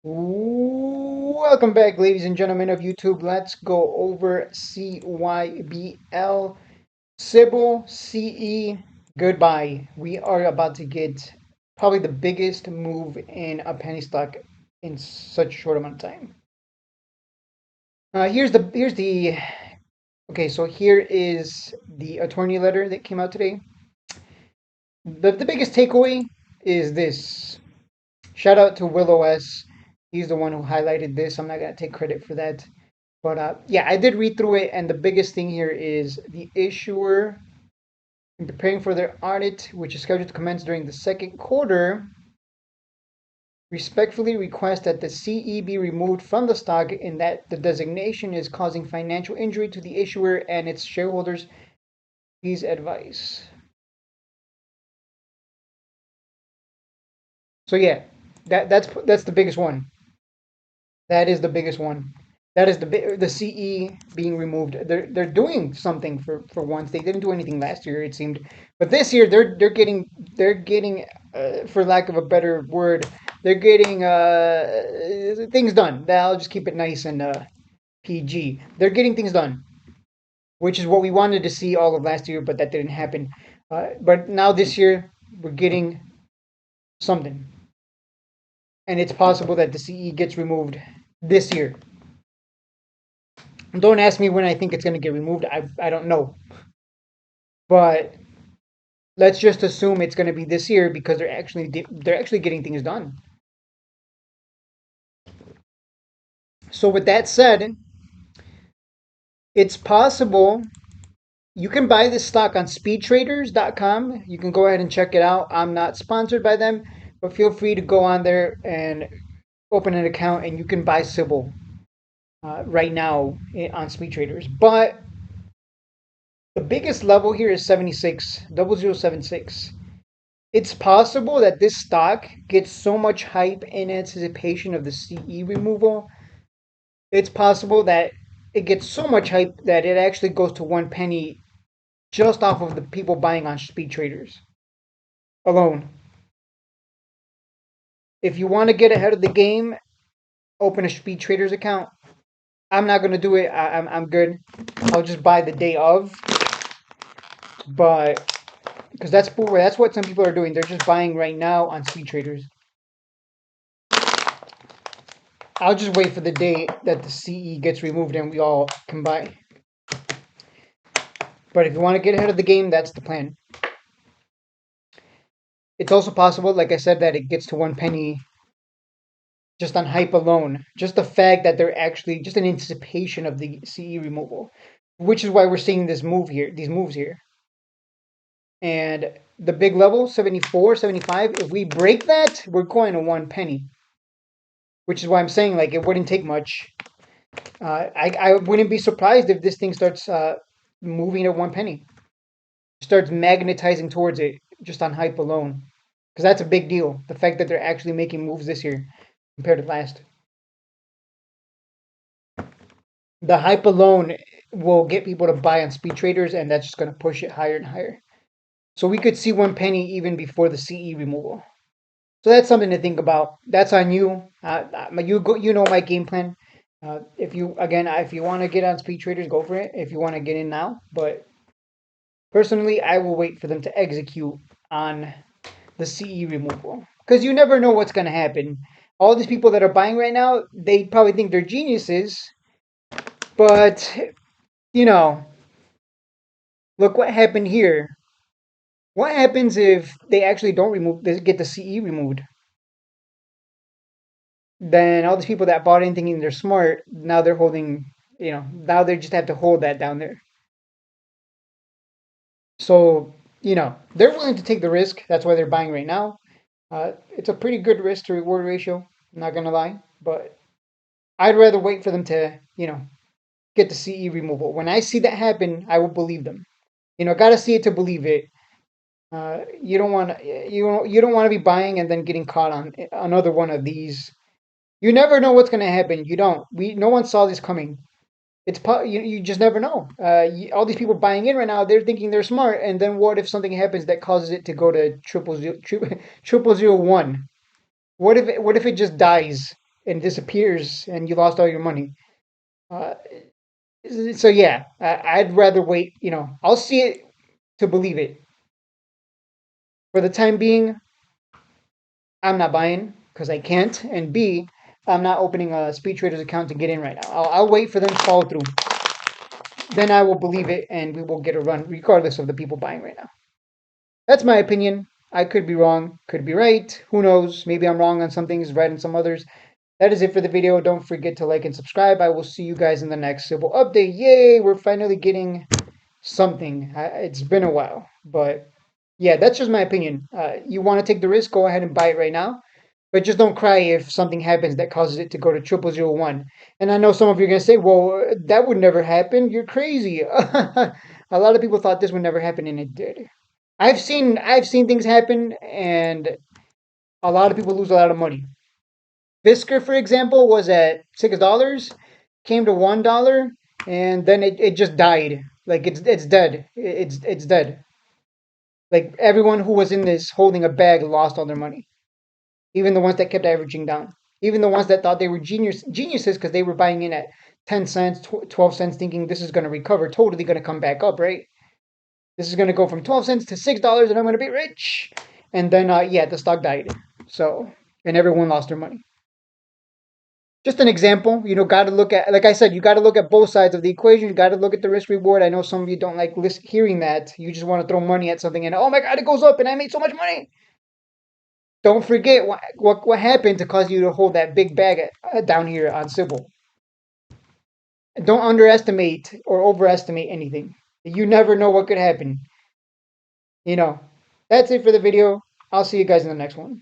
Welcome back, ladies and gentlemen of YouTube. Let's go over CYBL. Cybl CE, goodbye. We are about to get probably the biggest move in a penny stock in such a short amount of time. Here's the okay. So here is the attorney letter that came out today. The biggest takeaway is this. Shout out to Willow S. He's the one who highlighted this. I'm not gonna take credit for that. But yeah, I did read through it, and the biggest thing here is the issuer, in preparing for their audit, which is scheduled to commence during the second quarter, respectfully request that the CE be removed from the stock and that the designation is causing financial injury to the issuer and its shareholders. Please advise. So yeah, that's the biggest one. That is the biggest one. That is the CE being removed. They're doing something for once. They didn't do anything last year, it seemed, but this year they're getting for lack of a better word, they're getting things done. I'll just keep it nice and PG. They're getting things done, which is what we wanted to see all of last year, but that didn't happen. But now this year we're getting something, and it's possible that the CE gets removed this year. Don't ask me when I think it's going to get removed. I don't know. But let's just assume it's going to be this year because they're actually getting things done. So with that said, it's possible you can buy this stock on speedtraders.com. You can go ahead and check it out. I'm not sponsored by them, but feel free to go on there and open an account and you can buy Cybl right now on Speed Traders. But the biggest level here is 76, 0076. It's possible that this stock gets so much hype in anticipation of the CE removal. It's possible that it gets so much hype that it actually goes to 1 penny just off of the people buying on speed traders alone. If you want to get ahead of the game, open a speed traders account. I'm not gonna do it. I'm good. I'll just buy the day of, but because that's what some people are doing. They're just buying right now on speed traders. I'll just wait for the day that the CE gets removed and we all can buy. But if you want to get ahead of the game, that's the plan. It's also possible, like I said, that it gets to 1 penny just on hype alone. Just the fact that they're actually just in anticipation of the CE removal, which is why we're seeing this move here, these moves here. And the big level, 74, 75, if we break that, we're going to 1 penny. Which is why I'm saying, like, it wouldn't take much. I wouldn't be surprised if this thing starts moving at 1 penny. Starts magnetizing towards it just on hype alone. Because that's a big deal. The fact that they're actually making moves this year compared to last. The hype alone will get people to buy on speed traders, and that's just going to push it higher and higher. So we could see 1 penny even before the CE removal. So that's something to think about. That's on you. You know my game plan. If you want to get on speed traders, go for it. If you want to get in now, but personally, I will wait for them to execute on the CE removal because you never know what's going to happen. All these people that are buying right now, they probably think they're geniuses, but you know, look what happened here. What happens if they actually don't get the CE removed? Then all these people that bought in thinking they're smart, now they're holding, now they just have to hold that down there. So, they're willing to take the risk. That's why they're buying right now. It's a pretty good risk to reward ratio, I'm not gonna lie. But I'd rather wait for them to, get the CE removal. When I see that happen, I will believe them. Gotta see it to believe it. You don't want you don't want to be buying and then getting caught on another one of these. You never know what's going to happen. You don't. No one saw this coming. You just never know. All these people buying in right now, they're thinking they're smart, and then what if something happens that causes it to go to triple zero one? What if it just dies and disappears and you lost all your money. Uh, so yeah, I'd rather wait. I'll see it to believe it. For the time being, I'm not buying because I can't, and B, I'm not opening a Speed Traders account to get in right now. I'll wait for them to follow through. Then I will believe it, and we will get a run, regardless of the people buying right now. That's my opinion. I could be wrong, could be right. Who knows? Maybe I'm wrong on some things, right on some others. That is it for the video. Don't forget to like and subscribe. I will see you guys in the next Cybl update. Yay! We're finally getting something. It's been a while, but yeah, that's just my opinion. You want to take the risk? Go ahead and buy it right now. But just don't cry if something happens that causes it to go to 0001. And I know some of you are going to say, well, that would never happen. You're crazy. A lot of people thought this would never happen, and it did. I've seen things happen, and a lot of people lose a lot of money. Fisker, for example, was at $6, came to $1, and then it just died. Like it's dead. It's dead. Like everyone who was in this holding a bag lost all their money. Even the ones that kept averaging down. Even the ones that thought they were geniuses because they were buying in at 10 cents, 12 cents, thinking this is going to recover, totally going to come back up, right? This is going to go from 12 cents to $6 and I'm going to be rich. And then, yeah, the stock died. So, and everyone lost their money. Just an example, got to look at, like I said, you got to look at both sides of the equation. You got to look at the risk reward. I know some of you don't like hearing that. You just want to throw money at something and, oh my God, it goes up and I made so much money. Don't forget what happened to cause you to hold that big bag down here on Cybl. Don't underestimate or overestimate anything. You never know what could happen. You know. That's it for the video. I'll see you guys in the next one.